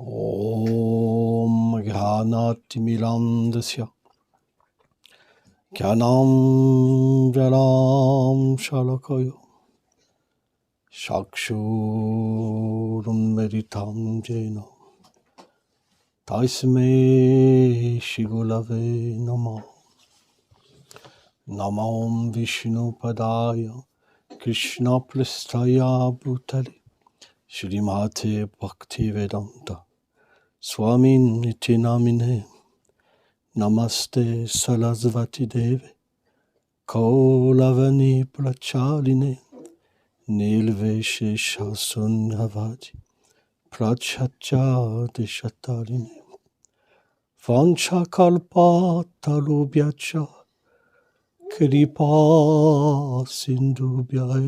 Om Gyanatimirandasya Gyanam Vyalam Shalakayo Chakshurunmeritam Jena Taisme Shigulave Namah Namam Vishnu Padaya Krishna Plastaya Bhutale Shrimate Bhaktivedanta Swamin Niti Namine Namaste Sarasvati Deve Kaulavani Prachaline Nilveshe Shasunhavati Prachacha Deshatarine Vanchakalpa Tarubhyacha Kripa Sindhubhya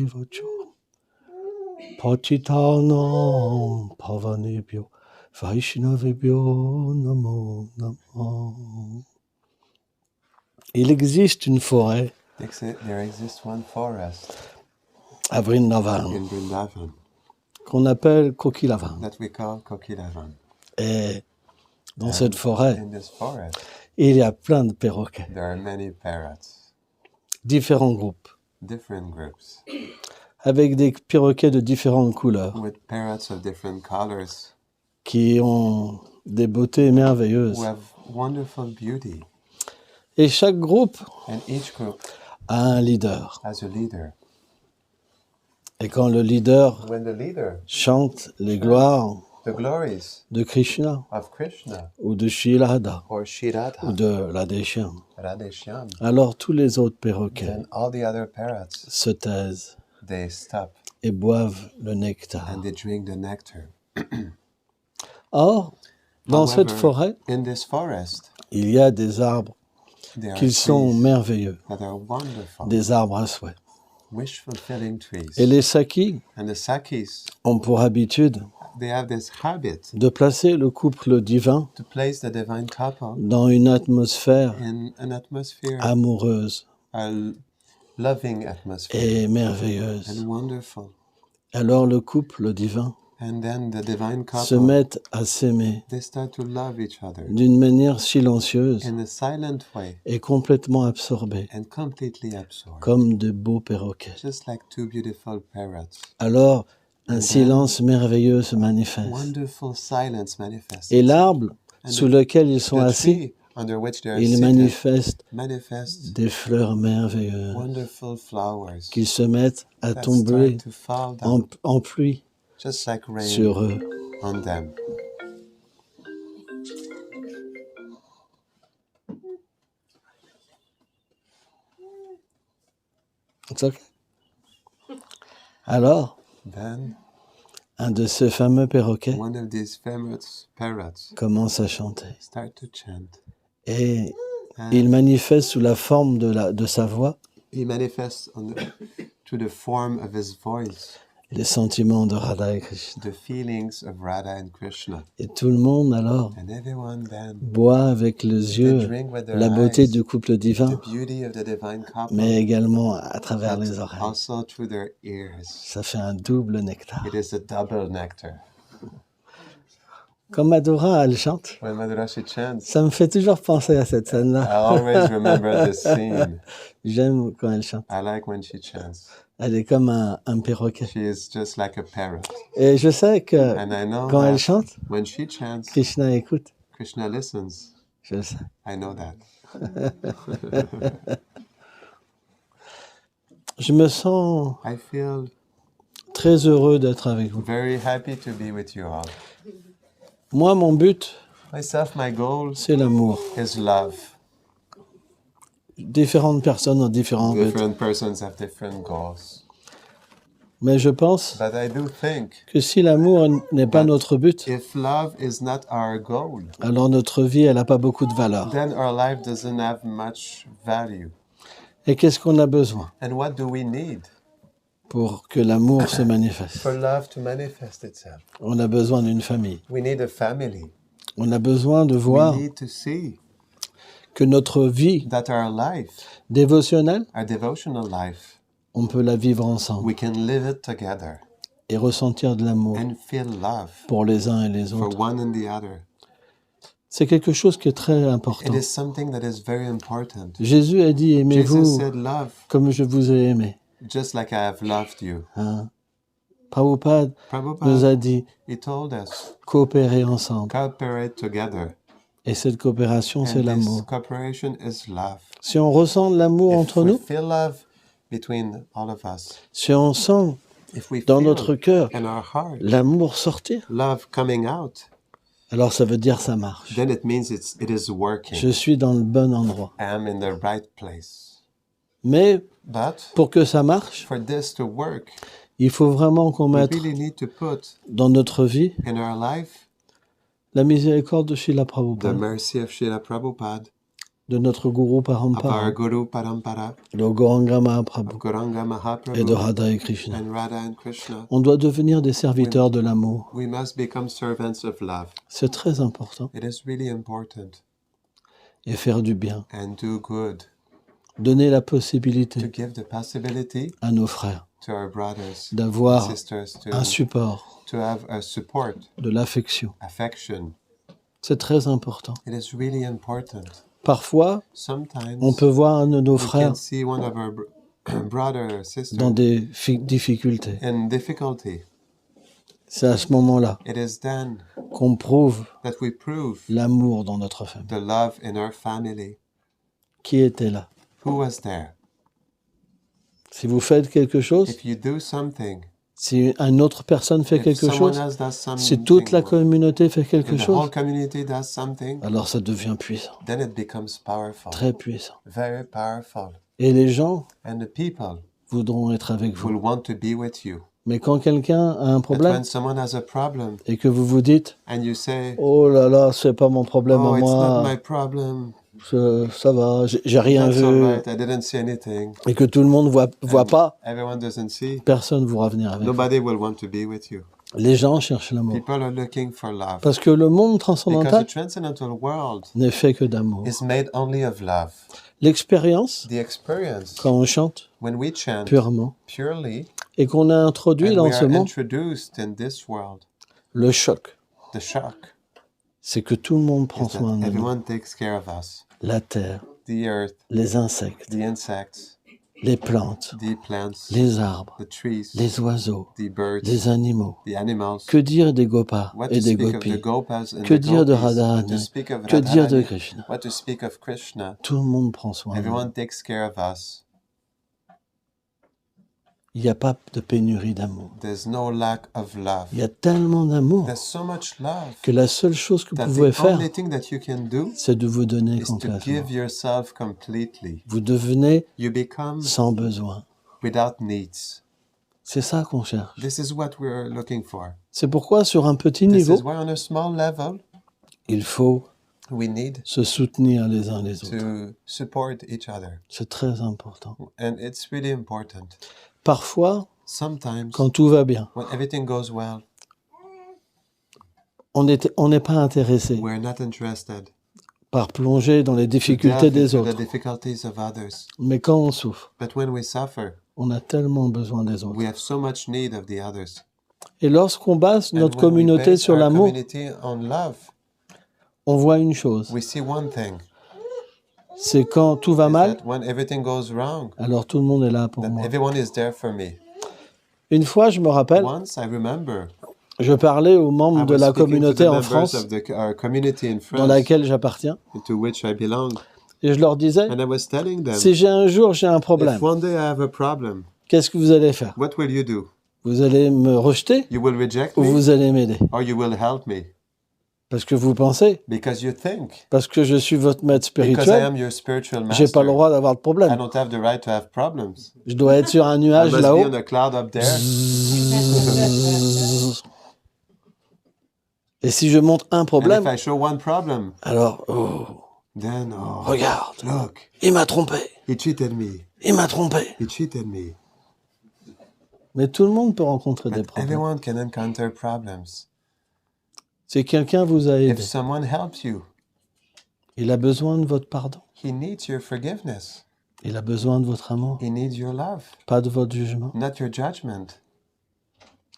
Evacha Patitanam Pavanebhyo Vaishnavebhyo Namo Namo. Il existe une forêt There exists one forest à Vrindavan in Vrindavan qu'on appelle Kokilavan. that we call Kokilavan. Et dans cette forêt, In this forest, il y a plein de perroquets, there are many parrots, différents groupes, different groups, avec des perroquets de différentes couleurs, with parrots of different colors qui ont des beautés merveilleuses. who have wonderful beauty. Et chaque groupe And each group a un leader. has a leader. Et quand le leader When the leader, chante les gloires the glories de Krishna of Krishna ou de Shri Radha or Shri ou Radha, de Radheshyam, Radheshyam, alors tous les autres perroquets then all the other parrots, se taisent they stop et boivent le nectar. and they drink the nectar. Or, dans cette However, forêt, in this forest, il y a des arbres there are qui sont trees merveilleux, that are wonderful, des arbres à souhait. wish-fulfilling trees. Et les sakis And the Sakis, ont pour habitude they have this habit de placer le couple divin to place the divine couple dans une atmosphère in an atmosphere, amoureuse a loving atmosphere, et merveilleuse. and wonderful. Alors le couple divin And then the divine se couple, met à s'aimer they start to love each other d'une manière silencieuse in a silent way et complètement absorbée, and completely absorbed, comme de beaux perroquets. just like two beautiful parrots. Alors un silence merveilleux se manifeste. Wonderful silence manifests. Et l'arbre And sous lequel ils sont the assis, tree under which they are il seated manifeste manifests des fleurs merveilleuses wonderful flowers qui se mettent à that tomber start to fall down, en pluie just like rain sur eux. on them. It's okay. Alors, Then un de ces fameux perroquets one of these famous parrots commence à chanter. start to chant. Et And il manifeste sous la forme de sa voix he manifests to the form of his voice les sentiments de Radha et Krishna. the feelings of Radha and Krishna. Et tout le monde alors And everyone then, boit avec les they yeux drink with their la beauté eyes du couple the divin, beauty of the divine couple, mais également à travers les but oreilles. also through their ears. Ça fait un double nectar. It is a double nectar. Quand Madhura, elle chante, When Madhurashi chants, ça me fait toujours penser à cette I scène-là. always remember this scene. J'aime quand elle chante. I like when she chants. Elle est comme un perroquet. She is just like a parrot. Et je sais que And I know quand elle that chante, when she chants, Krishna écoute. Krishna listens. Je le sais. I know that. Je me sens I feel très heureux d'être avec vous. very happy to be with you all. Moi, mon but, Myself, my goal c'est l'amour. is love. Différentes personnes ont différents buts. Different persons have different goals. Mais je pense But I do think que si l'amour n'est pas notre but, if love is not our goal, alors notre vie, elle n'a pas beaucoup de valeur. then our life doesn't have much value. Et qu'est-ce qu'on a besoin And what do we need pour que l'amour se manifeste? for love to manifest itself? On a besoin d'une famille. We need a family. On a besoin de voir We need to see que notre vie that our life, dévotionnelle, our devotional life, on peut la vivre ensemble. we can live it together. et ressentir de l'amour and feel love pour les uns et les for autres. one and the other. C'est quelque chose qui est très It important. is something that is very important. Jésus a dit, Jesus aimez-vous said, love comme je vous ai aimé. just like I have loved you. Hein? Prabhupada nous Prabhupada, a dit, he told us, coopérer ensemble. cooperate together. Et cette coopération, c'est And this l'amour. cooperation is love. Si on ressent de l'amour If entre we nous, feel love between all of us, si on sent if we dans feel notre cœur in our heart l'amour sortir, love coming out, alors ça veut dire ça marche. then it means it is working. Je suis dans le bon endroit. I am in the right place. Mais But pour que ça marche, for this to work, il faut vraiment qu'on we mette really need to put dans notre vie in our life la miséricorde de Srila the Prabhupada, mercy of Srila Prabhupada, de notre Guru of our Parampara, Guru Parampara, le Gauranga of Mahaprabhu Gauranga et de Mahaprabhu, Radha et Krishna. and Radha and Krishna. On doit devenir des serviteurs de l'amour. We must become servants of love. C'est très important. It is really important. Et faire du bien. And do good. Donner la To possibilité give the possibility à nos frères to our brothers and d'avoir sisters un support, to have a support, de l'affection. affection. C'est très important. It is really important. Parfois, Sometimes on peut voir un de nos we frères can see one of our brother or sister dans des difficultés. in difficulty. C'est à ce moment-là It is then qu'on prouve that we prove l'amour dans notre famille. the love in our family. Qui était là? Who was there? Si vous faites quelque chose, If you do something, si une autre personne fait if quelque someone chose, else does something, si toute la communauté fait quelque if the whole chose, community does something, alors ça devient puissant, then it becomes powerful, très puissant. very powerful. Et les gens And the people voudront être avec will vous. want to be with you. Mais quand quelqu'un a un But problème when someone has a problem et que vous vous dites and you say, « Oh là là, c'est pas mon problème oh, à it's not moi, my problem, ça va, j'ai rien that's all vu. right, I didn't see anything, » Et que tout le monde voit pas, everyone doesn't see, personne ne voudra venir avec vous. nobody will want to be with you. Les gens cherchent l'amour. People are looking for love. Parce que le monde Because transcendantal the transcendental world n'est fait que d'amour. is made only of love. L'expérience, The experience, quand on chante when we chant purement, purely, et qu'on a introduit and dans we ce are monde introduced in this world, le choc, the shock c'est que tout le monde prend is that soin de nous. everyone takes care of us. La terre, The earth, les insectes, the insects, les plantes, the plants, les arbres, the trees, les oiseaux, the birds, les animaux. the animals. Que dire des gopas What et to des speak of the gopis? gopas and Que the dire de gopis? What to Radharani? speak of Que dire de Radharani? Krishna? What to speak of Krishna? Tout le monde prend soin de nous. Everyone takes care of us. Il n'y a pas de pénurie d'amour. There's no lack of love. Il y a tellement d'amour There's so much love que la seule chose que vous that pouvez the faire, only thing that you can do c'est de vous donner is to complètement. give yourself completely. Vous devenez You become sans besoin. without needs. C'est ça qu'on cherche. This is what we're looking for. C'est pourquoi, sur un petit This niveau, is why on a small level, il faut we need se soutenir les uns les autres. to support each other. C'est très important. And it's really important. Parfois, Sometimes, quand tout va bien, when everything goes well, on n'est pas intéressé we're not interested par plonger dans les to difficultés delve des into the autres. difficulties of others. Mais quand on souffre, But when we suffer, on a tellement besoin des autres. we have so much need of the others. Et lorsqu'on base And notre when we communauté base sur our l'amour, community on love, on voit une chose. we see one thing. C'est quand tout va Is mal, that when everything goes wrong, alors tout le monde est là pour then moi. everyone is there for me. Une fois, je me rappelle, Once I remember, je parlais aux I membres de was la speaking to communauté the en members France, of our community in dans France, laquelle j'appartiens, to which I belong, et je leur disais, and I was telling them, si un jour j'ai un problème, if one day I have a problem, qu'est-ce que vous allez faire? what will you do? Vous allez me rejeter You will reject ou me, vous allez m'aider? or you will help me? Parce que vous pensez, Because you think, parce que je suis votre maître because I spirituel, am your spiritual j'ai pas le master, droit d'avoir de I problème. don't have the right to have problems. Je dois être sur un I nuage must be là-haut. on a cloud up there. Et si je montre un And problème, if I show one problem, alors, oh, then, oh, regarde, look, il m'a trompé, he cheated me. il m'a trompé. He cheated me. Mais tout le monde peut rencontrer des But problèmes. everyone can encounter problems. Si quelqu'un vous a If aidé, someone helps you, il a besoin de votre pardon, he needs your forgiveness. il a besoin de votre amour, He needs your love, pas de votre jugement. not your judgment.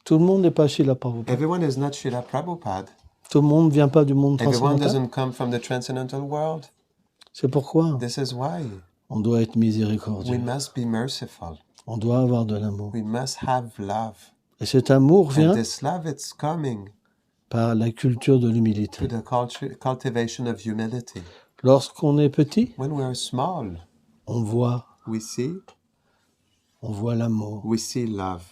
Tout le monde n'est pas Srila Prabhupada. Everyone is not Srila Prabhupada. Tout le monde ne vient pas du monde Everyone transcendantal. doesn't come from the transcendental world. C'est pourquoi This is why on doit être we miséricordieux. must be merciful. On doit avoir de l'amour. We must have love. Et cet amour And vient this love, it's coming par la culture de l'humilité. to the cultivation of humility. Lorsqu'on est petit, When we are small, on voit l'amour. we see love.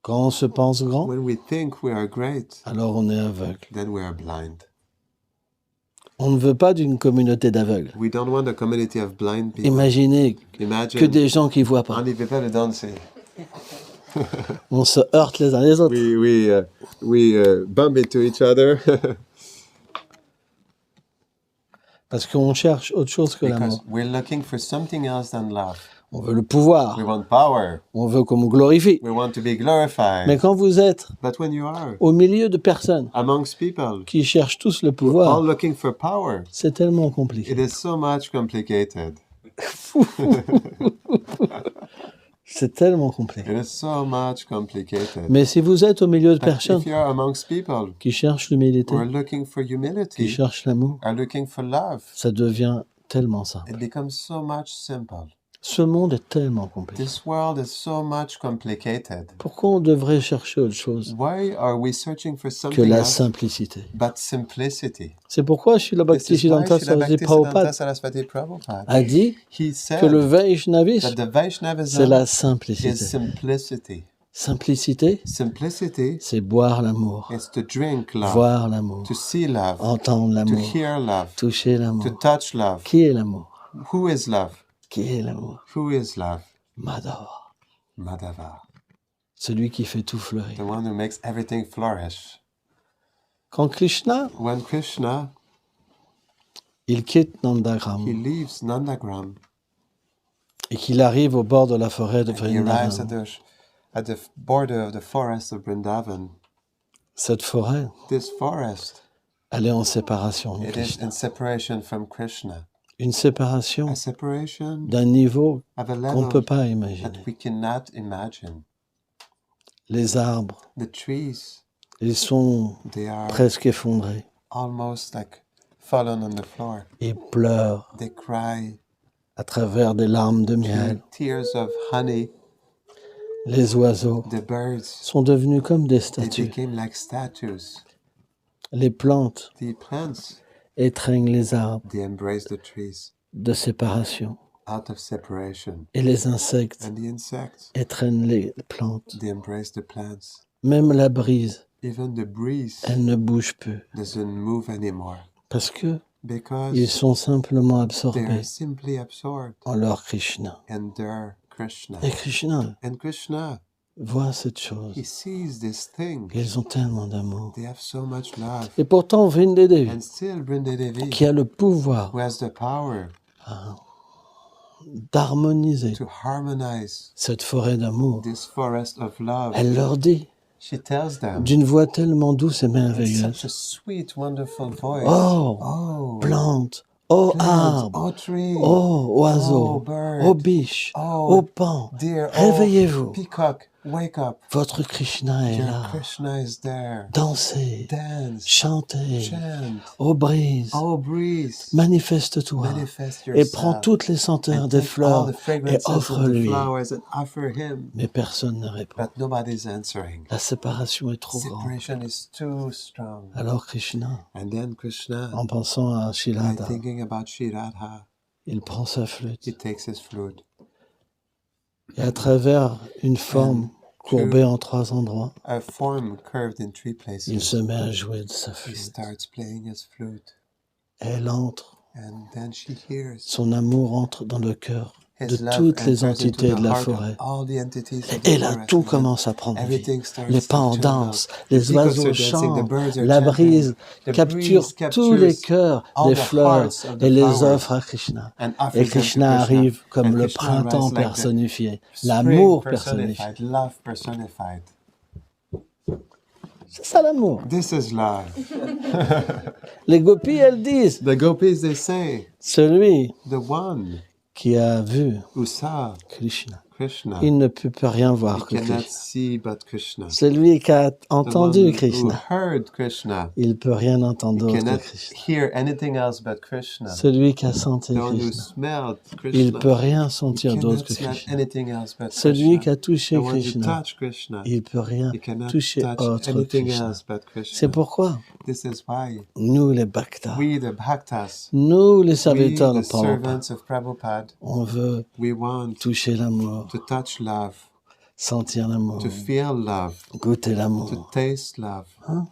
Quand on se pense grand, When we think we are great, alors on est aveugle. then we are blind. On ne veut pas d'une communauté d'aveugles. We don't want a community of blind people. Imaginez que Imagine, des gens qui ne voient pas. on n'y peut pas le danser. On se heurte les uns les autres. We bump into each other Parce qu'on cherche autre chose que because l'amour. we're looking for something else than love. On veut le pouvoir. We want power. On veut qu'on nous glorifie. We want to be glorified. Mais quand vous êtes But when you are au milieu de personnes amongst people qui cherchent tous le all pouvoir, looking for power, c'est tellement it compliqué. is so much complicated. C'est tellement compliqué. It is so much complicated. Mais si vous êtes au milieu de But personnes if you are amongst people qui cherchent l'humilité, who are looking for qui humility, cherchent l'amour, are looking for love, ça devient tellement simple. it becomes so much simple. Ce monde est tellement compliqué. This world is so much complicated. Pourquoi on devrait chercher autre chose Why are we searching for que something la else simplicité? but simplicity? C'est pourquoi Srila This is why Bhaktisiddhanta Srila Saraswati Bhaktisiddhanta Prabhupada Saraswati Prabhupada, a dit he que le said Vaishnavisme, that the Vaishnavism c'est la is simplicité. simplicity. Simplicité, Simplicity c'est boire l'amour, is to drink love, voir l'amour, to see love, entendre to l'amour, hear love, toucher to l'amour. touch love. Qui est l'amour? Who is love? Qui est l'amour? Who is love? Madhava, Madhava, celui qui fait tout the fleurir. one who makes everything flourish. Quand Krishna, When Krishna, il quitte he Nandagram leaves Nandagram, et qu'il arrive au bord de la forêt de he arrives Vrindavan, at the border of the forest of Vrindavan. cette forêt, This forest, elle est en séparation de it is Krishna. in separation from Krishna. Une séparation A separation d'un niveau of a qu'on ne peut level pas that imaginer. we cannot imagine. Les arbres, The trees, ils sont they are presque effondrés. almost like fallen on the floor. Ils pleurent They cry à travers des larmes de miel. tears of honey. Les oiseaux The birds, sont devenus comme des they statues. became like statues. Les plantes The plants, étreignent les arbres they embrace the trees de séparation. out of separation. Et les insectes And the insects, étreignent les plantes. they embrace the plants. Même la brise, Even the breeze elle ne bouge plus. doesn't move anymore Parce que because ils sont simplement they absorbés are simply absorbed en leur Krishna. in their Krishna. Et Krishna And Krishna, voit cette chose. he sees this thing. Ils ont tellement d'amour. They have so much love. Et pourtant, Vrindadevi, And still Vrindadevi, qui a le pouvoir who has the power d'harmoniser to harmonize cette forêt d'amour, this forest of love, elle leur dit she tells them d'une voix tellement douce et in merveilleuse: such a sweet, wonderful voice. Oh, Oh, plante, oh plants, arbre, oh tree, oh oh oiseau, bird, oh biche, oh oh pan, deer, réveillez-vous. oh peacock, wake up. Votre Krishna est Your là. Krishna is there. Dansez, Dance, chantez, chant, ô brise, oh breeze, manifeste-toi manifest et prends yourself. toutes les senteurs And des take all fleurs the et fragrances of the offre-lui. flowers and offer him. Mais personne ne répond. But nobody's answering. La séparation est trop grande. Separation is too strong. Alors Krishna, And then Krishna, en pensant à by Shilada, thinking about Sri Radha, il prend sa flûte he takes his flute. et à travers une forme courbée en 3 endroits, A form curved in 3 il places. se met à jouer de sa He flûte. starts playing his flute. Elle entre, And then she hears son amour entre dans le cœur de his love toutes les enters into entités the de la heart of forêt. all the entities of the Et là, forest. tout And then commence à prendre vie. everything starts Les to pins turn dansent, out. les The peacocks oiseaux are dancing, the chantent, birds are la chanting. brise The capture breeze tous les captures cœurs all des the fleurs hearts of the et les flowers offre à Krishna. and offers Et them to Krishna Krishna. arrive comme And le Krishna arrives printemps like the personnifié, spring l'amour personnifié. personified, love personified. C'est ça l'amour. This is love. Les gopis, elles disent, The gopis, they say, celui the one qui a vu who saw Krishna Krishna. il ne peut rien He voir que cannot Krishna. see but Krishna. Celui qui a The entendu one who Krishna, heard Krishna, il ne peut rien he entendre d'autre que cannot Krishna. hear anything else but Krishna. Celui qui a senti The one who Krishna, smelled il ne Krishna, peut rien he sentir d'autre cannot que smell Krishna. anything else but Celui qui Krishna. a touché The one who Krishna, touched Krishna, il ne peut rien he cannot toucher touch autre anything Krishna. else but C'est Krishna. pourquoi This is why nous, les Bhaktas, we, the Bhaktas, nous, les we, serviteurs de the Prabhupada, servants of Prabhupada, on veut we want toucher l'amour, to touch love, sentir l'amour, to feel love, goûter to l'amour. taste love. Hein?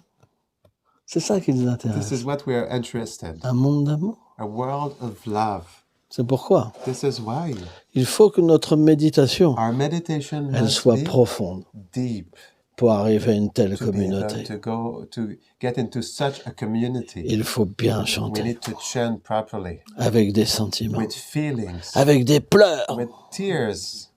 C'est ça qui nous This intéresse. is what we are interested. Un monde d'amour. A world of love. C'est pourquoi This is why il faut que notre méditation, our meditation elle must soit be profonde deep pour arriver à une telle to be able communauté. to get into such a community. Il faut bien We chanter need to chant properly, avec des sentiments, with feelings, avec des pleurs. with tears.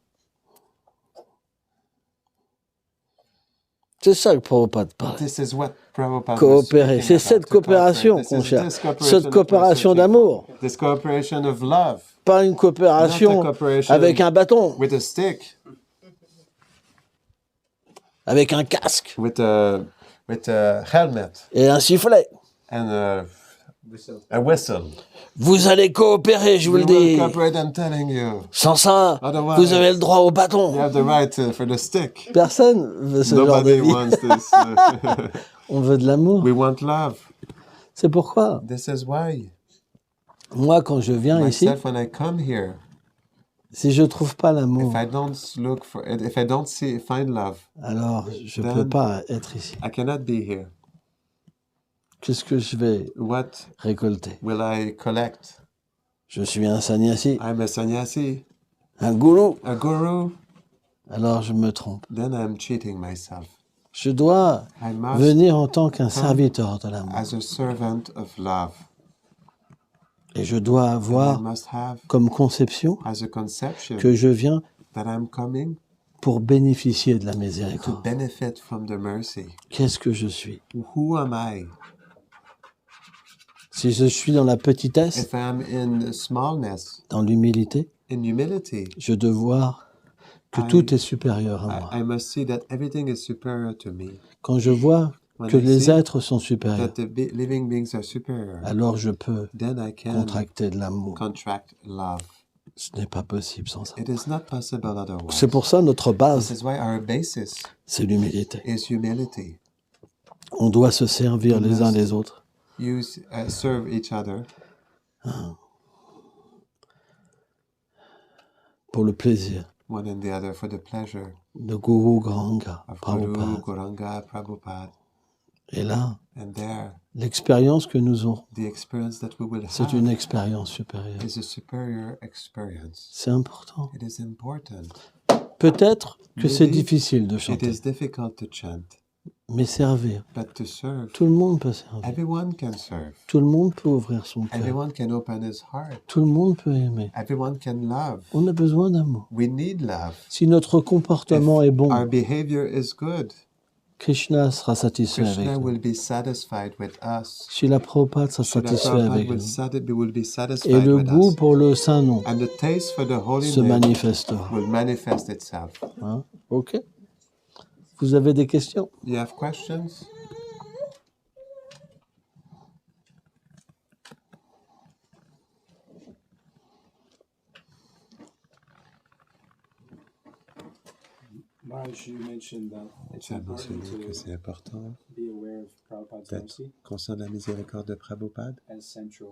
C'est ça que Prabhupada parle. This is what Prabhupada was Coopérer. speaking C'est cette about, to cooperate. coopération This qu'on is cherche. this cooperation Cette that we're coopération searching for. d'amour. This cooperation of love, Pas une not a coopération cooperation avec un bâton, with a stick, avec un casque with a helmet et un sifflet. and a whistle. Vous allez coopérer, je vous We le will dis. cooperate, I'm telling you. Sans ça, Otherwise, vous avez le droit au You bâton. have the right for the stick. Personne veut ce genre de Nobody vie. wants this. On veut de l'amour. We want love. C'est pourquoi, This is why. moi, quand je viens ici, Myself, when I come here, si je trouve pas l'amour, if I don't look for it, if I don't find love, alors je Then- peux pas être ici. I cannot be here. Qu'est-ce que je vais What récolter? will I collect? Je suis un sannyasi, I'm a sannyasi, un gourou. a guru. Alors je me trompe. Then I'm cheating myself. Je dois I must, venir en tant qu'un serviteur de l'amour. as a servant of love, Et je dois I avoir must have comme conception as a conception que je viens that I'm coming pour bénéficier de la to miséricorde. benefit from the mercy. Qu'est-ce que je suis? Who am I? Si je suis dans la petitesse, If I'm in smallness, dans l'humilité, in humility, je dois voir que I- tout est supérieur à moi. I must see that everything is superior to me. Quand je vois When que I les see êtres sont supérieurs, that the living beings are superior, alors je peux then I can contracter de l'amour. contract love. Ce n'est pas possible sans ça. It is not possible otherwise. C'est pour ça notre This base, is why our basis c'est l'humilité. is humility. On doit se servir les uns les autres. Serve each other Pour le plaisir one and the other for the pleasure de Guru Granga, of Guru, Prabhupada. Gauranga, Prabhupada. Et là, And there, l'expérience que nous aurons, the experience that we will c'est have une expérience supérieure. is a superior experience. C'est important. It is important. Peut-être que c'est Maybe difficile de It chanter, is difficult to chant, mais servir. but to serve, Tout le monde peut servir. everyone can serve. Tout le monde peut ouvrir son cœur. Everyone can open his heart. Tout le monde peut aimer. Everyone can love. On a besoin d'amour. We need love. Si notre comportement est bon, Our behavior is good. Krishna sera satisfait avec Krishna nous. will be satisfied with us. Srila Prabhupada sera Srila satisfait Prabhupada avec will, nous. will be Et satisfied le with goût us. pour le saint nom And the taste for the holy se name manifestera. will manifest itself. Hein? Ok? Vous avez des questions? You have questions? Maharaj, you mentioned that it's Tu as important mentionné que to c'est important be aware of Prabhupada's d'être mercy conscient de la miséricorde de Prabhupada as central,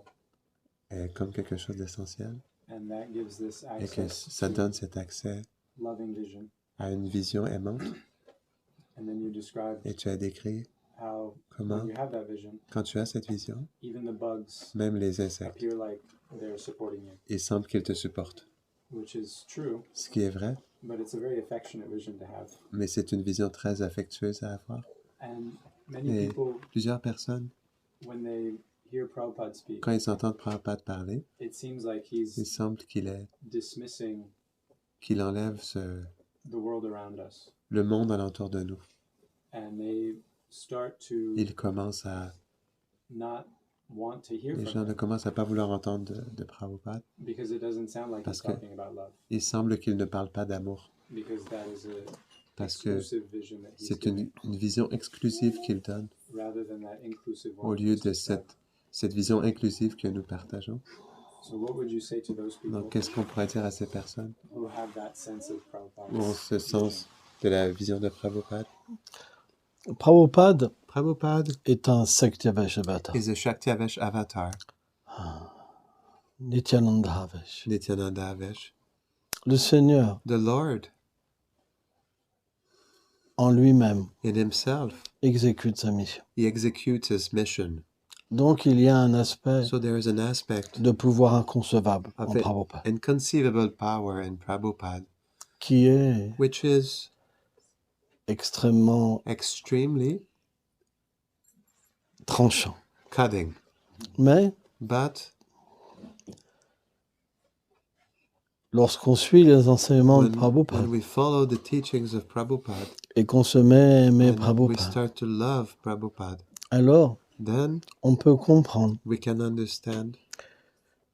et comme quelque chose d'essentiel and that gives this et que access ça to donne cet accès loving vision. à une vision aimante. And then you describe Et tu as décrit how comment, when you have that vision, quand tu as cette vision, even the bugs même les insectes, appear like they're supporting you, il semble qu'ils te supportent. which is true, Ce qui est vrai, but it's a very affectionate vision to have. mais c'est une vision très affectueuse à avoir. And many Et people, plusieurs personnes, when they hear Prabhupada speak, quand ils entendent Prabhupada parler, it seems like il he's semble dismissing qu'il enlève the world around us. le monde alentour de nous. And they start to Il commence à not want to hear Les from gens ne him commencent à pas vouloir entendre de Prabhupada because it doesn't sound like he's parce que talking about love, il semble qu'il ne parle pas d'amour, because that is a parce que exclusive vision that he's c'est giving, une vision exclusive qu'il donne rather than that inclusive au one. lieu he's de described. cette vision inclusive que nous partageons. So what would you say to those people Donc, qu'est-ce qu'on pourrait dire à ces personnes who have that sense of qui ont ce Prabhupada's sens de la vision de Prabhupada? Prabhupada Prabhupada est un Sakyaveshavata, is a Shaktiavesh avatar, Nityananda Havesh. Nityananda Avesh. Le Seigneur, The Lord en lui-même, in himself, exécute sa mission. he executes his mission. Donc il y a un aspect So there is an aspect de pouvoir inconcevable en of it, Prabhupada, inconceivable power in Prabhupada, qui est which is extrêmement extremely tranchant. cutting. Mais But lorsqu'on suit les enseignements de when Prabhupada we follow the teachings of Prabhupada, et qu'on se met à aimer and we Prabhupada, start to love Prabhupada, alors then on peut comprendre we can understand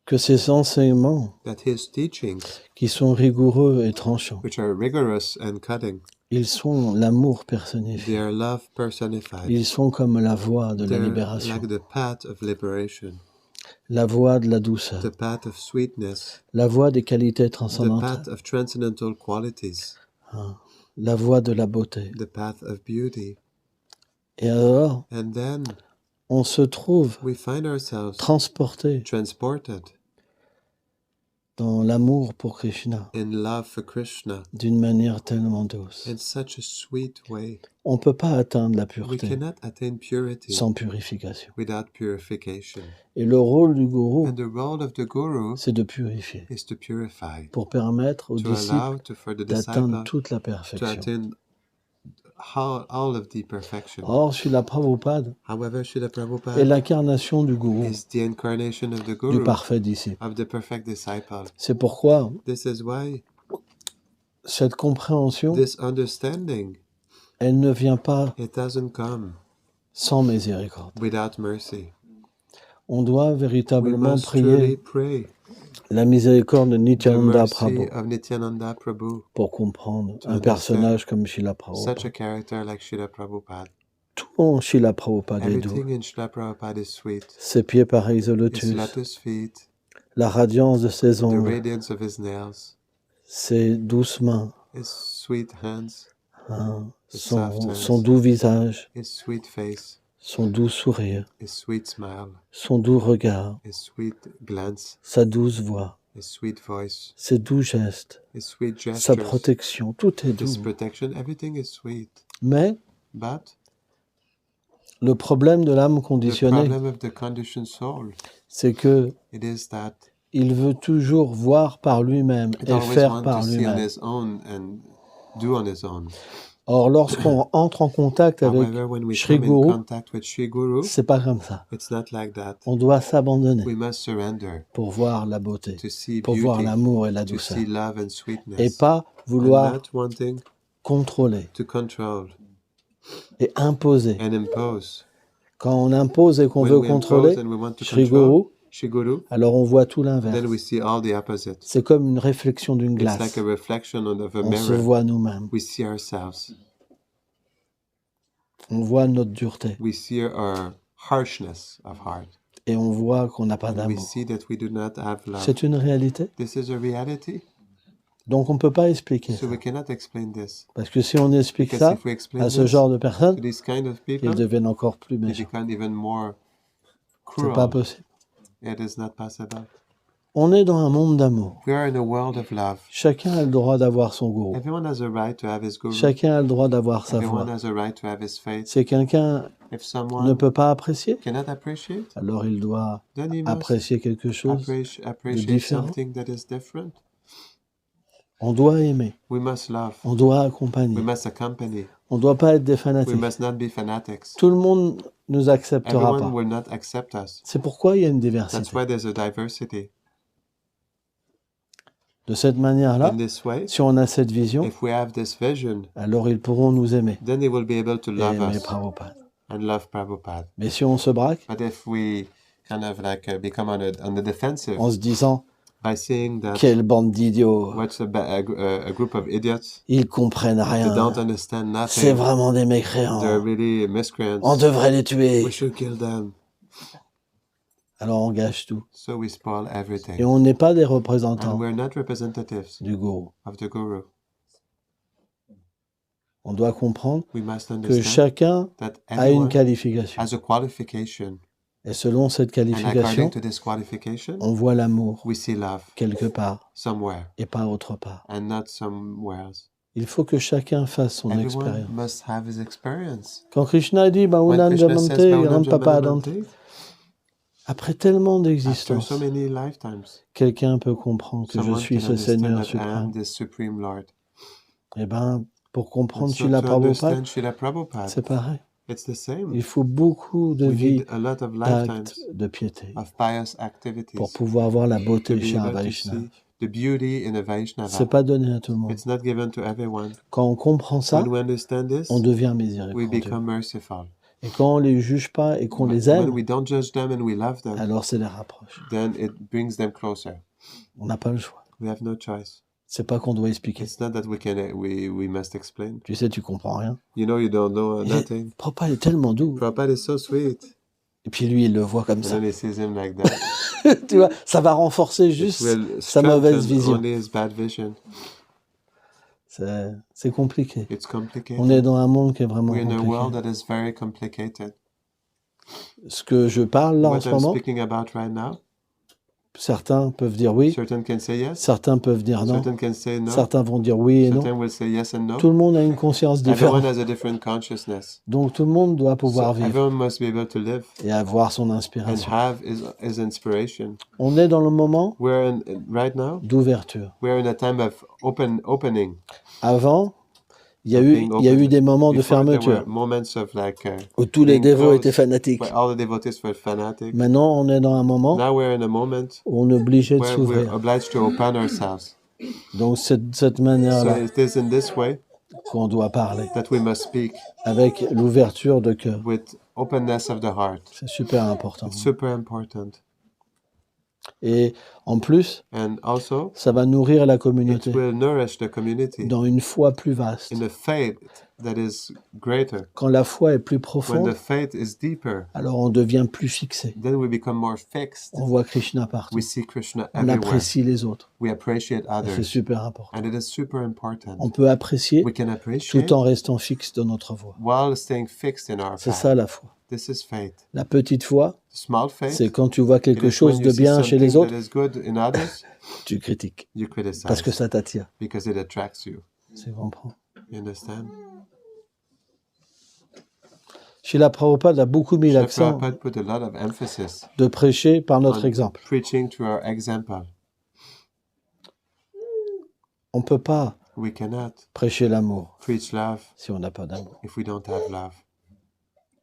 que ces enseignements that his teachings, qui sont rigoureux et tranchants, which are rigorous and cutting, ils sont l'amour they personnifié. are love personified. Ils sont comme la voie de la They're libération, like the path of liberation, la voie de la douceur, the path of sweetness, la voie des qualités the transcendantales, path of transcendental qualities, la voie de la beauté. the path of beauty. Et alors, And then on se trouve we find ourselves transporté transported dans l'amour pour Krishna in love for Krishna d'une manière tellement douce. in such a sweet way. On ne peut pas atteindre la We pureté cannot attain purity sans purification. without purification. Et le rôle du gourou, And the role of the guru c'est de purifier is to purify, pour permettre aux to allow disciples for the d'atteindre disciple toute la to perfection. attain all of the perfection. Or, Srila Prabhupada However, Srila est Prabhupada l'incarnation du gourou, is the incarnation of the du guru, parfait disciple. of the perfect disciple. C'est pourquoi This is why cette compréhension, this understanding, elle ne vient pas it doesn't come sans miséricorde. without mercy. On doit We véritablement must truly prier pray la miséricorde de the Nityananda mercy Prabhu of Nityananda Prabhu, pour comprendre to un personnage comme Srila such Prabhupada. a character like Srila Prabhupada. Tout en Srila Prabhupada est doux. Everything in Srila Prabhupada is sweet. Ses pieds pareils au His lotus, lotus feet, la radiance de ses the ongles, radiance of his nails, ses douces mains, his sweet hands, son doux visage, his sweet face, son doux sourire, his sweet smile, son doux regard, his sweet glance, sa douce voix, his sweet voice, ses doux gestes, his sweet sa gestures, protection, tout est his doux. protection, everything is sweet. Mais But le problème de l'âme the conditionnée, problem of the conditioned soul, c'est que it is that il veut toujours voir par lui-même it et always faire wants par to see on lui-même. his own and do on his own. Or, lorsqu'on entre en contact avec However, when we Shri come in Guru, contact with Shri Guru, c'est pas comme ça. it's not like that. On doit s'abandonner We must surrender pour voir la beauté, to see pour voir beauty, l'amour et la to douceur, see love and et sweetness, pas and vouloir not wanting contrôler to control et imposer. and impose. Quand on impose et qu'on When veut we contrôler impose and we want to Shri control Guru, Shri Guru, alors on voit tout then l'inverse. we see all the opposite. C'est comme une réflexion d'une It's glace. like a reflection of a On se mirror. voit nous-mêmes. We see ourselves. On voit notre dureté. We see our harshness of heart. Et on voit qu'on n'a pas And we d'amour. see that we do not have love. C'est une réalité. This is a reality. Donc on ne peut pas expliquer So ça. we cannot explain this. Parce que si on explique Because ça if we explain à ce this genre de personnes, to these kind of ils people, deviennent encore plus they méchants. become even more C'est pas cruel. possible. It is not possible. On est dans un monde d'amour. We are in a world of love. Chacun a le droit d'avoir son gourou. Everyone has a right to have his guru. Chacun a le droit d'avoir sa Everyone voix. has a right to have his faith. Si quelqu'un If ne someone peut pas apprécier, cannot appreciate, alors il doit then he must apprécier quelque chose. appreciate différent. something that is different. On doit aimer. We must love. On doit We accompagner. must accompany. On ne doit pas être des We fanatiques. must not be fanatics. Tout le monde ne nous acceptera Everyone pas. will not accept us. C'est pourquoi il y a une That's diversité. why there's a diversity. De cette manière-là, In this way, si on a cette vision, if we have this vision, alors ils pourront nous aimer then they will be able to et love aimer us Prabhupada. and love Prabhupada. Mais si on se braque, But if we kind of like become on the defensive en se disant by seeing that quelle bande d'idiots, what's a group of idiots ils comprennent that don't rien, understand c'est nothing. vraiment des They're mécréants, really miscreants. on devrait les tuer. We should kill them. Alors on gâche tout. So we spoil Et everything. on n'est pas des And représentants we're not representatives du gourou. of the guru. On doit comprendre We must que understand chacun that a une everyone qualification. has a qualification. Et selon cette And according qualification, to this qualification, on voit l'amour we see love quelque part somewhere et pas autre part. and not somewhere else. Il faut que chacun fasse son Everyone expérience. must have his experience. Quand Krishna dit When Baunan Krishna Jamante, says, "Bhavanam Ram Papa Adante, Jamanamante," après tellement after d'existences, so many lifetimes, quelqu'un peut comprendre que je someone suis can ce understand Seigneur that I am suprême. the Supreme Lord. Eh bien, pour And comprendre so Srila to Prabhupada, understand Srila Prabhupada, c'est pareil. it's the same. Il faut beaucoup de We vies, need a lot of lifetimes d'actes, de piété of pious pour activities pouvoir voir la to beauté be chez un able to Vaishnava. see the beauty in a C'est Vaishnava. pas donné à tout le monde. It's not given to everyone. Quand on comprend ça, When we understand this, on devient we miséricordieux. become merciful. Et quand on les juge pas et qu'on les When aime, we don't judge them and we love them, alors c'est les rapproche. then it brings them closer. On n'a pas le choix. We have no choice. C'est pas qu'on doit expliquer. It's not that we must explain. Tu sais, tu comprends rien. You know, you don't know nothing. Papa est tellement doux. Prabhupada is so sweet. Et puis lui, il le voit comme And ça. then he sees him like that. Tu vois, ça va renforcer It juste will sa mauvaise strengthen vision. only his bad vision. C'est compliqué. It's complicated. On est dans un monde qui est vraiment We're in a world compliqué. that is very complicated. Ce que je parle là en What ce I'm moment, speaking about right now, certains peuvent dire oui, certain can say yes, certains peuvent dire non, certain can say no, certains vont dire oui et non. certain will say yes and no. Tout le monde a une conscience Everyone différente. has a different consciousness. Donc tout le monde doit So pouvoir vivre everyone must be able to live et avoir son and inspiration. have his inspiration. On est dans le moment Right now, d'ouverture. we're in a time of opening. Avant, il y a eu des moments de Before, there were fermeture moments of like où tous les being dévots closed, étaient fanatiques. where all the devotees were fanatic. Maintenant, on est dans un moment Now we're in a moment où on est obligé de where we're s'ouvrir. obliged to open ourselves. Donc cette So manière-là it is in this way qu'on doit parler, that we must speak avec l'ouverture de cœur. with openness of the heart. C'est super important. It's super important. Et en plus, And also, ça va nourrir la it communauté will nourish the community dans une foi plus vaste. in a faith that is greater. Quand la foi est plus When the profonde, faith is deeper, alors on devient plus fixé. then we become more fixed. On voit Krishna partout. We see Krishna On everywhere. apprécie les autres. We appreciate Et c'est others. super important. And it is super important. On peut apprécier We can appreciate tout en restant fixe dans notre voie. while staying fixed in our C'est path. ça la foi. This is faith. La petite foi, Small faith, c'est quand tu vois it quelque is chose when de you see bien chez les something autres, that is good in others, tu critiques. you criticize Parce que ça t'attire. because it attracts you. Tu comprends? You understand? Srila Prabhupada a beaucoup mis Srila l'accent Prabhupada put a lot of emphasis de prêcher par notre on exemple. preaching through our example. On ne peut pas We cannot prêcher l'amour preach love si on n'a pas d'amour. if we don't have love.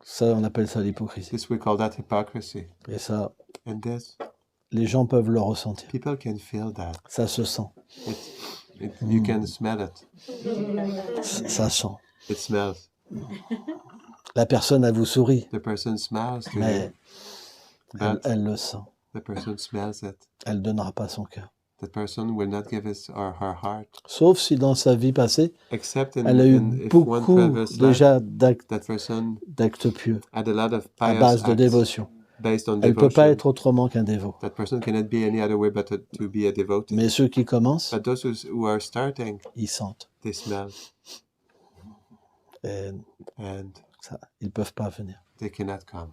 Ça, on appelle ça l'hypocrisie. This we call that hypocrisy. Et ça, And this, les gens peuvent le ressentir. people can feel that. Ça se sent. You can smell it. Ça sent. It smells. La personne, elle vous sourit, The person smiles to mais you, but elle le sent. the person smells it. Elle ne donnera pas son cœur. That person will not give his or her heart. Sauf si dans sa vie passée, Except in, elle a eu if one beaucoup previous life, déjà that person d'actes pieux had a lot of à pious base de acts dévotion. based on Elle ne peut pas devotion. être autrement qu'un dévot. That person cannot be any other way but to be a devotee. Mais ceux qui commencent, But those who are starting, ils sentent. they smell Et and ça, ils ne peuvent pas venir. they cannot come.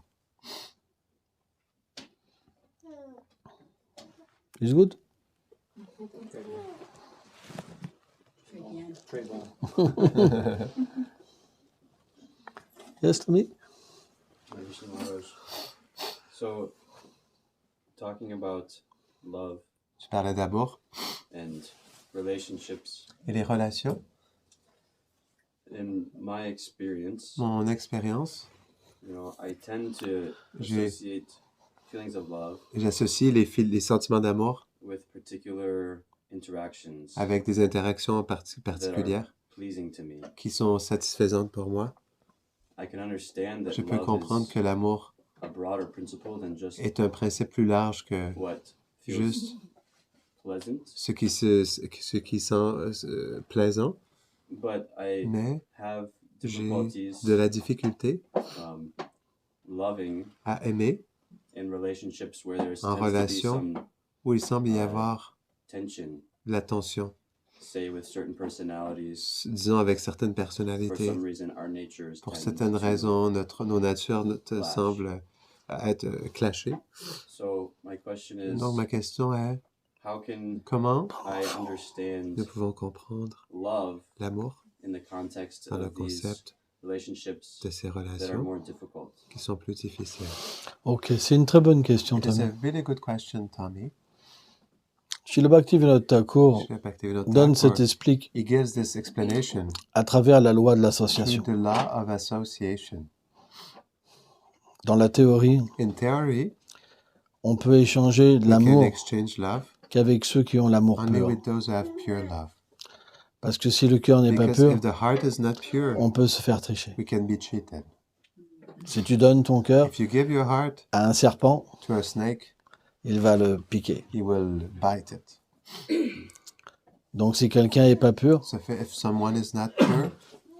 Is good? Très bien. Yes, Tommy? Vishnu Maharaj. So, talking about love Je parlais d'amour and relationships, et les relations. in my experience, Mon expérience, I tend to J'ai- associate feelings of love j'associe les sentiments d'amour with particular interactions avec des interactions particulières pleasing to me. qui sont satisfaisantes pour moi. I can understand that Je peux love comprendre is que l'amour a broader principle than just est un principe plus large que what feels juste pleasant. ce qui sent plaisant, But I mais have j'ai difficulties de la difficulté loving à aimer in relationships where there en tends to be relation some où il semble y avoir tension, de la tension, say with certain personalities. disons avec certaines For personnalités. some reason, our natures Pour tend certaines to raisons, nos natures clash. semblent être clashées. So my question is, Donc ma question est, how can comment I understand nous pouvons comprendre love l'amour in the context dans le of these concept relationships de ces that are relations more difficult? qui sont plus difficiles? Ok, c'est une très bonne question, It is Tommy. a really good question, Tommy. Srila Bhaktivinoda Thakur Srila Bhaktivinoda donne Thakur, cette explique he gives this explanation à travers la loi de through l'association. the law of association. Dans la théorie, In theory, on peut échanger de we can l'amour exchange love qu'avec ceux qui ont l'amour only pur. with those who have pure love. Parce que si le cœur n'est pas Because pur, if the heart is not pure, on peut se faire tricher. we can be cheated. Si tu donnes ton cœur If you give your heart à un serpent, to a snake, il va le piquer. he will bite it. Donc si quelqu'un n'est pas pur, So if someone is not pure,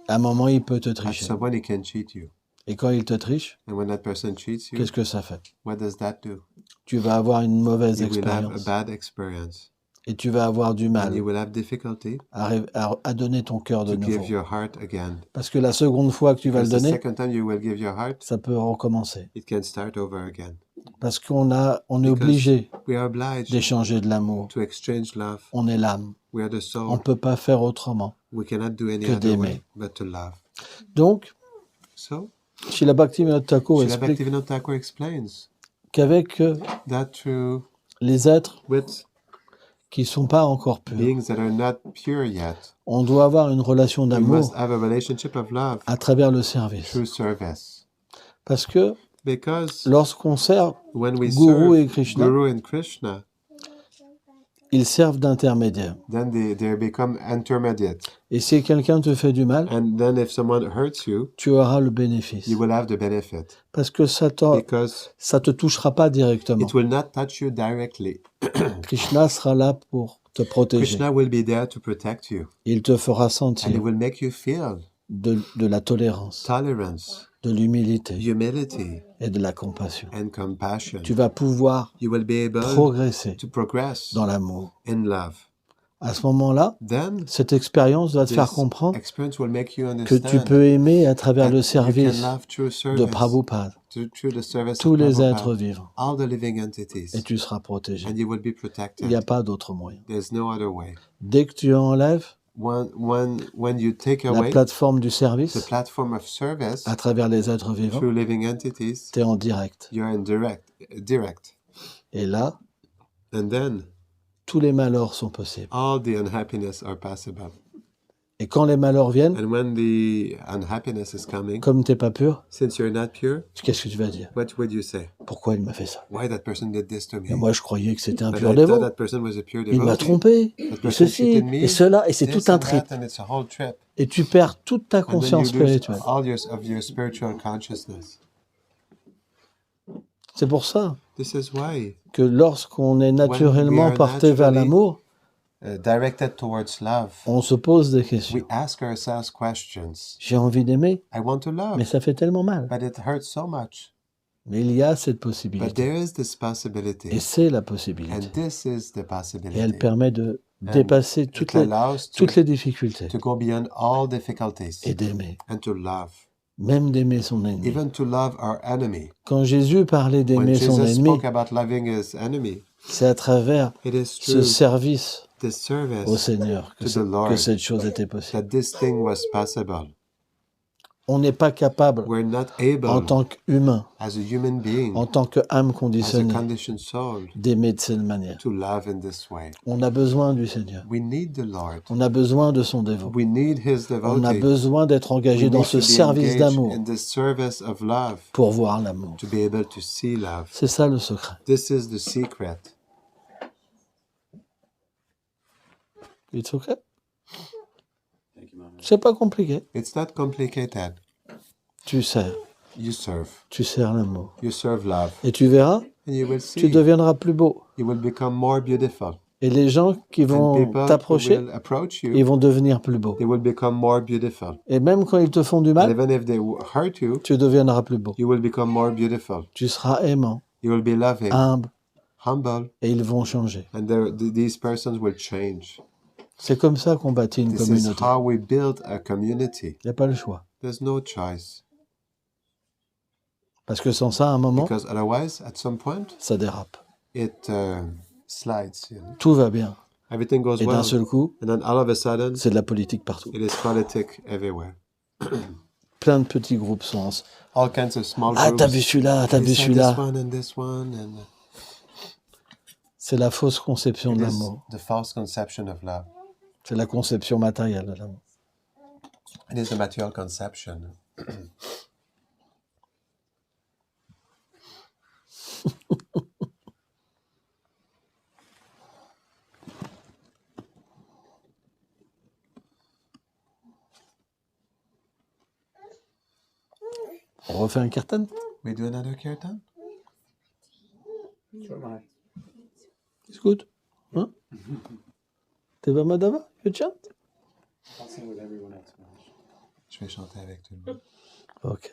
à un moment, il peut te at tricher. some point he can cheat you. Et quand il te triche, And when that person cheats you, qu'est-ce que ça fait? what does that do? Tu vas avoir une mauvaise You will have a expérience. bad experience. Et tu vas avoir du And mal you will have difficulty à donner ton cœur de to give nouveau. your heart again. Parce que la seconde fois que tu vas le Because the donner, second time you will give your heart, ça peut recommencer. it can start over again. Parce on est Because obligé we are obliged d'échanger de l'amour. to exchange love. On est l'âme. We are the On soul. ne peut pas faire autrement. We cannot do any que other d'aimer. way but to love. Donc, So, Srila Bhaktivinoda Thakur Srila explique Bhaktivinoda Thakur explains qu'avec that through les êtres with qui ne sont pas encore purs, beings that are not pure yet, on doit avoir une relation we d'amour must have a relationship of love à travers le service. through service. Parce que Because lorsqu'on sert when we Guru et serve Krishna, Guru and Krishna, ils servent d'intermédiaire. then they become intermediate. Et si quelqu'un te fait du mal, And then if someone hurts you, tu auras le bénéfice. you will have the benefit. Parce que ça Because te touchera pas directement. it will not touch you directly. Krishna sera là pour te protéger. Krishna will be there to protect you. Il te fera And he sentir will make you feel de la tolérance, tolerance, de l'humilité humility, et de la compassion. and compassion. Tu vas pouvoir You will be able progresser to progress dans l'amour. in love. À ce moment-là, Then cette expérience va te faire this comprendre experience will make you que tu understand peux aimer à travers that le you service can love through de service, Prabhupada through the service tous of les Prabhupada, êtres vivants all the living entities, et tu seras protégé. and you will be Il protected. n'y a pas d'autre moyen. There's no other way. Dès que tu enlèves When you take la away plateforme du the service platform of service à travers les êtres vivants, through living entities, tu es en direct. you're in direct. Et là, And then tous les malheurs sont possibles. all the unhappiness are possible. Et quand les malheurs viennent, And when the unhappiness is coming, comme tu n'es pas pur, since you're not pure, qu'est-ce que tu vas dire? what would you say? Pourquoi il m'a fait ça? Why that person did this to me? Et moi, je croyais que c'était un But pur I thought dévot. that person was a pure Il m'a devotee. trompé. That Et person ceci, cheated me. et cela, et c'est This tout un and trip. that, and it's a whole trip. Et tu perds toute ta And then conscience you lose spirituelle. all of your spiritual consciousness. C'est pour ça This is why, que lorsqu'on est naturellement are porté vers naturally l'amour, directed towards love, on se pose des we questions. ask ourselves questions. J'ai envie d'aimer, I want to love, mais ça fait tellement mal. but it hurts so much. Mais il y a cette But possibilité. there is this Et possibility, c'est la and possibilité. this is the Et elle possibility. permet de dépasser It toutes allows les difficultés to go beyond all difficulties et d'aimer. and to love, Même d'aimer son ennemi. even to love our enemy. Quand Jésus parlait When d'aimer son Jesus ennemi, spoke about loving his enemy, c'est à travers it is ce through service this service au Seigneur to the Lord que cette chose était possible. that this thing was possible. On n'est pas capable, We're not en able, tant qu'humain, as a human being, en tant qu'âme as a conditionnée, conditioned soul, d'aimer de cette manière. to love in this way. On a besoin du Seigneur. We need the Lord. On a besoin de son dévot. We need His On a devotee. besoin d'être We engagé dans need ce to be service engaged d'amour in this service of love pour voir l'amour. to be able to see love. C'est ça le secret. This is the secret. It's okay. Thank you, Maharaj. C'est pas compliqué. It's not complicated. Tu sers. you serve. Tu sers l'amour. You serve love. Et tu verras, And you will tu see, deviendras plus beau. you will become more beautiful. Et les gens qui And vont people who t'approcher, will approach ils you, vont devenir plus beaux. they will become more beautiful. Et même quand ils te font du And mal, even if they hurt you, tu deviendras plus beau. you will become more beautiful. Tu seras aimant, You will be loving, humble, humble, et ils vont changer. and these persons will change. C'est comme ça qu'on bâtit une This is communauté. how we build a community. Il n'y a pas le choix. There's no choice. Parce que sans ça, à un moment, Because otherwise, at some point, ça dérape. it slides. You know? Tout va bien. Everything goes Et d'un well. seul coup, And then all of a sudden, c'est de la politique partout. it is politic everywhere. Plein de petits groupes sont ensemble. All kinds of small Ah, groups. t'as vu celui-là, t'as They vu said celui-là. this one and this one. And C'est la fausse conception it de is l'amour. the false conception of love. C'est la conception matérielle de l'amour. It is the material conception. On refait un kirtan? We do another kirtan? Sure, Maharaj. It's good. Hein? Deva Madhava, you chant? I'll sing with everyone else, Maharaj. Je vais chanter avec tout le monde. Okay.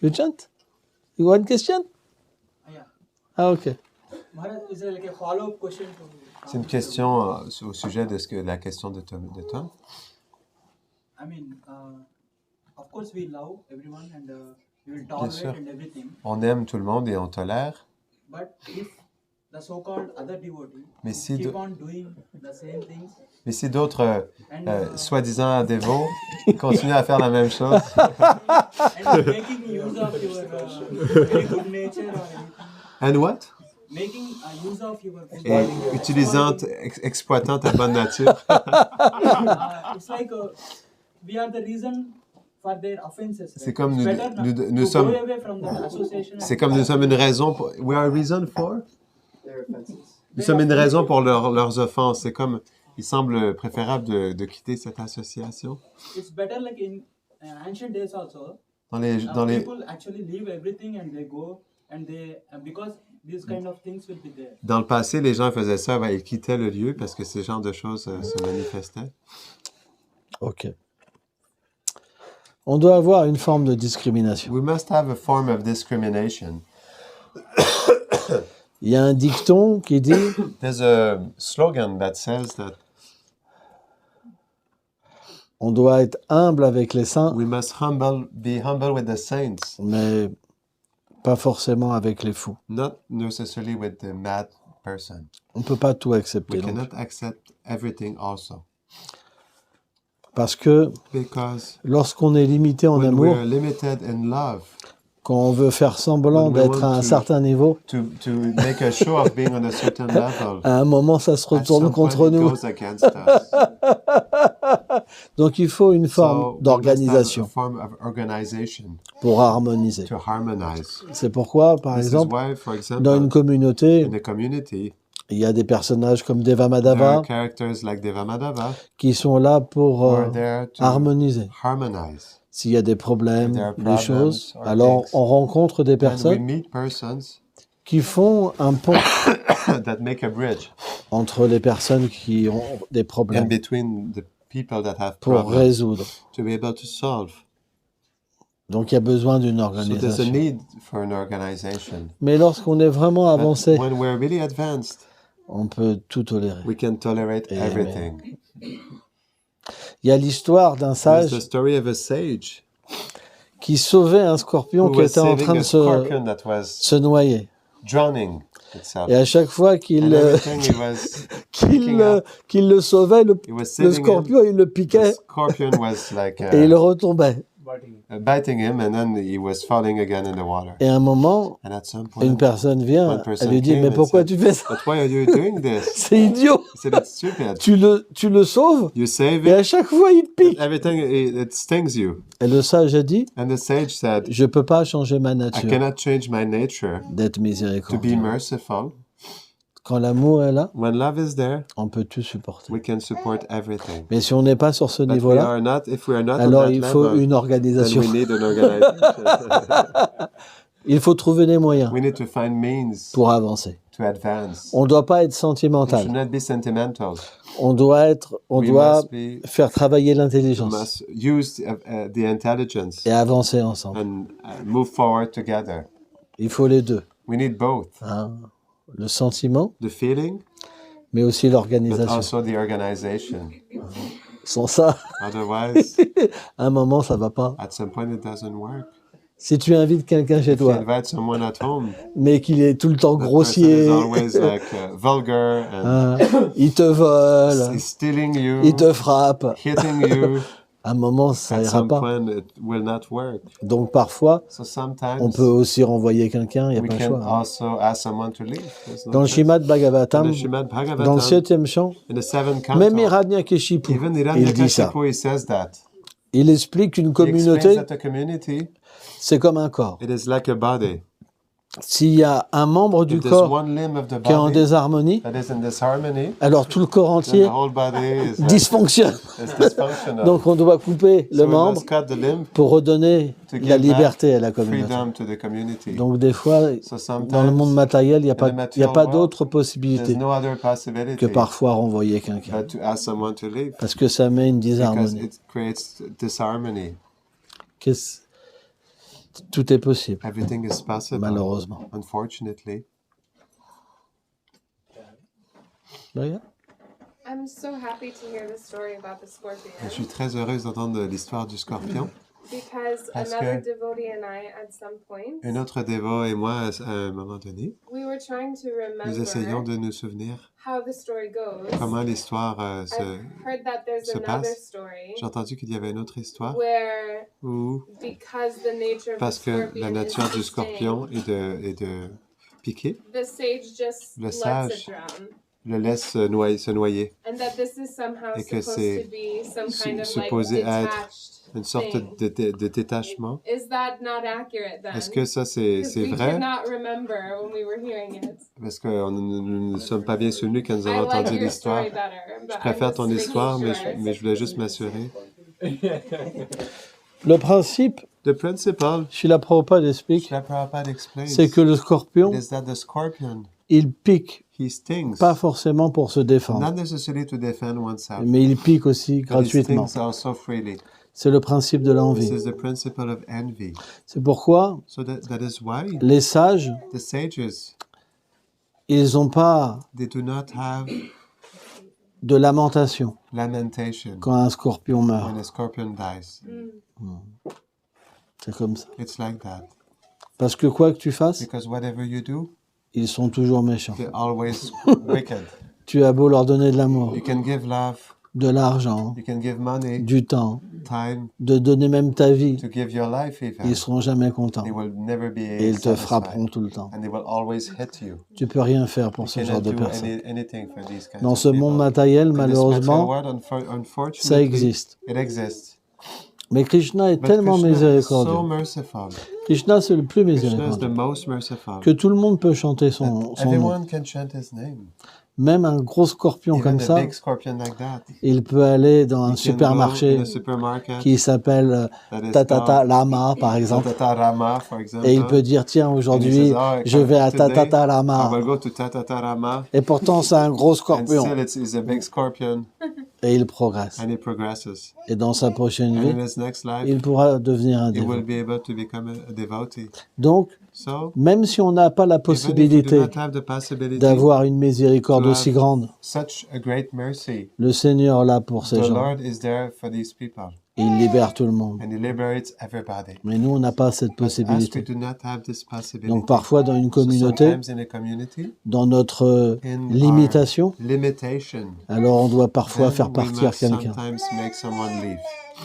You chant? You want question? Yeah. Ah, okay. Maharaj, is there like a follow-up question to C'est une question au sujet de la question de Tom. I mean, of course we love everyone and we will Bien sûr. tolerate and everything. On aime tout le monde et on tolère, But if the so-called other devotee Mais si keep de- on doing the same things mais si d'autres and, soi-disant dévots continuent à faire la même chose and making use of your very good nature or anything, and what? making use of your Et utilisant, exploitant ta bonne nature, it's like we are the reason for their offenses. C'est right? comme It's nous- better nous- to nous sommes- go away from that association. c'est comme nous sommes une raison pour, we are a reason for? Their offenses. Nous sommes une raison pour leurs offenses. C'est comme, il semble préférable de quitter cette association. It's better like in ancient days also. Dans les, People actually leave everything and they go and they because these kind of things will be there. dans le passé, les gens faisaient ça, ils quittaient le lieu parce que ce genre de choses se manifestaient. Ok. On doit avoir une forme de discrimination. We must have a form of discrimination. Il y a un dicton qui dit There's a slogan that says that on doit être humble avec les saints, we must be humble with the saints, mais pas forcément avec les fous. not necessarily with the mad person. On ne peut pas tout accepter. We non cannot plus. accept everything also. Parce que Because lorsqu'on est limité en when amour, we're limited in love, quand on veut faire semblant when we d'être à want un to- certain niveau, to make a show of being on a certain level, à un moment, ça se at retourne some point contre it nous. goes against us. Donc il faut une So forme we must have a d'organisation form of organization pour harmoniser. to harmonize. C'est pourquoi, par This is exemple, why, for dans une example, communauté, in the community, il y a des personnages comme Deva there Madhava are characters like Devamadava qui sont là pour who are there to harmoniser. harmonize. S'il y a des problèmes, There are des problems choses, or alors things. on rencontre des And we personnes meet persons qui font un pont that make a bridge entre les personnes qui ont des in problèmes between the people that have pour problems résoudre. to be able to solve. Donc il y a besoin d'une So there's a organisation. need for an organization. Mais lorsqu'on est vraiment But avancé, when we're really advanced, on peut tout tolérer. we can tolerate Amen. everything. Il y a l'histoire d'un There's sage the story of a sage qui sauvait un scorpion who qui was était en train saving de a scorpion that was se noyer. drowning itself. Et à chaque fois qu'il And everything he was picking up, qu'il le sauvait, he was le saving him. scorpion, il le The piquait scorpion was like et il retombait. biting him, and then he was falling again in the water. Et à un moment, And at some une point, personne vient, one person elle lui dit, came mais and pourquoi said, tu fais ça? "But why are you doing this?" C'est idiot. He said, "It's stupid. Tu le sauves You save et à it, chaque fois, il te pique. everything it stings you." Et le sage a dit, And the sage said, je peux pas changer ma "I nature cannot change my nature d'être to be miséricordieux. merciful, Quand l'amour est là, When love is there, on peut tout supporter. we can support everything. Mais si on n'est pas sur ce But niveau-là, if we are not on alors that il faut level, une then organisation. we need an organization. Il faut trouver des moyens We need to find means pour avancer. to advance. On ne doit pas être We should sentimental. not be sentimental. On doit We doit must be, faire travailler we l'intelligence must use the intelligence et avancer ensemble. and move forward together. Il faut les deux, We need both. hein. Le sentiment, The feeling, mais aussi but l'organisation. also the organization. Sans ça, Otherwise, à un moment, ça va pas. at some point, it doesn't work. Si tu invites quelqu'un chez If you toi, invite someone at home, mais qu'il est tout le temps that person grossier, is always like vulgar and hein, il te vole, is stealing you, il te frappe, hitting you. à un moment, ça At ira some pas. point, it will not work. Donc parfois, So sometimes on peut aussi renvoyer quelqu'un, il n'y a we pas le can choix, hein. also ask someone to leave. There's no Dans le choice. Shrimad In Bhagavatam, the Srimad dans le Bhagavatam, 7e chant, in the 7th même canto, Hiranyakeshipu, even il dit ça. Hiranyakashipu, he says that. Il explique qu'une He explains communauté, that a community, c'est comme un corps. it is like a body. S'il y a un membre du If there's corps one limb of the qui est en body désharmonie, that is in disharmony, alors tout le corps then entier the whole body is like, dysfonctionne. is dysfunctional. Donc on doit couper le So we membre must cut the limb pour redonner to la give back liberté à la communauté. freedom to the community. Donc des fois, So dans le monde sometimes matériel, il n'y a in pas, the il y a material pas world, d'autre there's possibilité no other possibility que parfois renvoyer quelqu'un. but to ask someone to leave Parce que ça met une because disharmonie. it creates disharmony. Tout est possible, Everything is possible, malheureusement. unfortunately. Regarde. I'm so happy to hear the story about the Je scorpion suis très heureuse d'entendre l'histoire du scorpion. because Parce another que devotee and I, at some point, Un autre dévot et moi, à un moment donné, we were trying to nous essayons remember de nous souvenir how the story goes. comment l'histoire I've heard that there's se another passe. story J'ai entendu qu'il y avait une autre histoire where, où, because the nature of parce the que scorpion la nature is du to scorpion est de piquer, sting, the sage just le lets sage it drown. le laisse se noyer. And that this is somehow Et que supposed c'est to be some kind of like supposé être detached une sorte thing. de détachement. Is that not accurate then? Est-ce que ça c'est Because we vrai? did not remember when we were hearing it. Parce que nous ne nous sommes pas bien souvenus quand nous I avons like entendu your story l'histoire. better, Je but préfère I'm ton just histoire, making mais sure. je voulais juste m'assurer. Le principe, The principle, Srila Prabhupada explique, Srila Prabhupada explains, c'est que le scorpion, is that the scorpion, il pique, he stings, pas forcément pour se défendre, not necessarily to defend oneself, mais il pique aussi but he gratuitement. stings also freely. C'est le principe de This l'envie. is the principle of envy. C'est pourquoi So that is why les sages, the sages, ils n'ont pas they do not have de lamentation lamentation quand un scorpion meurt. when a scorpion dies. C'est comme ça. It's like that. Parce que quoi que tu fasses, Because whatever you do, ils sont toujours méchants. they're always wicked. Tu as beau leur donner de l'amour, You can give love, de l'argent, you can give money, du temps, time, de donner même ta vie, to give your life even. ils seront jamais contents. They will never be Et ils te satisfied. frapperont tout le temps. And they will always hit you. Tu peux rien faire pour You ce genre cannot de do personnes. anything for these kinds Dans of ce monde people. matériel, In this malheureusement, material world, unfortunately, ça existe. It exists. Mais Krishna est But tellement Krishna is so miséricordieux. merciful. Krishna, c'est le plus Krishna is the miséricordieux. most merciful. Que tout le monde peut chanter son nom. Everyone can chant his name. Même un gros scorpion Even comme a ça, big scorpion like that. il peut aller dans un He can go in supermarché a supermarket qui s'appelle that is Tatata called Lama, par exemple. Tatata Rama, for example. Et il peut dire, tiens, And he aujourd'hui, says, "Oh, je vais à today, Tatata I Lama. will go to Tatata Rama." Et pourtant, c'est un gros And scorpion. still it's a big scorpion, Et il progresse. and he progresses. Et dans sa prochaine And in vie, his next life, il pourra devenir un he will dévot. be able to become a devotee. Donc, So, même si on n'a pas la even if you do possibilité not have the possibility d'avoir une miséricorde to aussi have grande, such a great mercy, le Seigneur là pour ces the gens. Lord is there for these people, Il libère tout le monde. and he liberates everybody. Mais nous, on n'a pas cette As we possibilité. do not have this possibility, Donc parfois, dans une so communauté, sometimes in a community, dans notre in limitation, our limitation, alors on doit parfois then faire we partir must quelqu'un. sometimes make someone leave.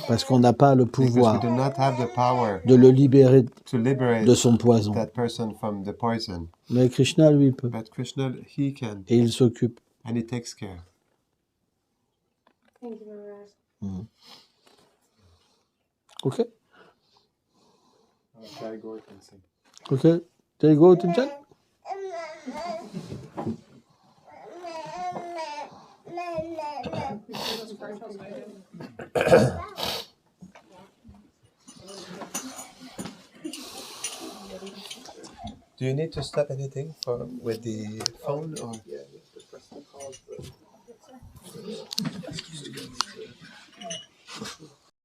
Parce qu'on n'a pas le Because we pouvoir do not have the power de le libérer to liberate de son poison. that person from the poison. Mais Krishna, lui, peut. But Krishna, he can, Et il s'occupe. and he takes care. Thank you, Maharaj. OK? Jai Gaur can sing. OK? There you go, Tinjan? Do you need to stop anything with the phone or?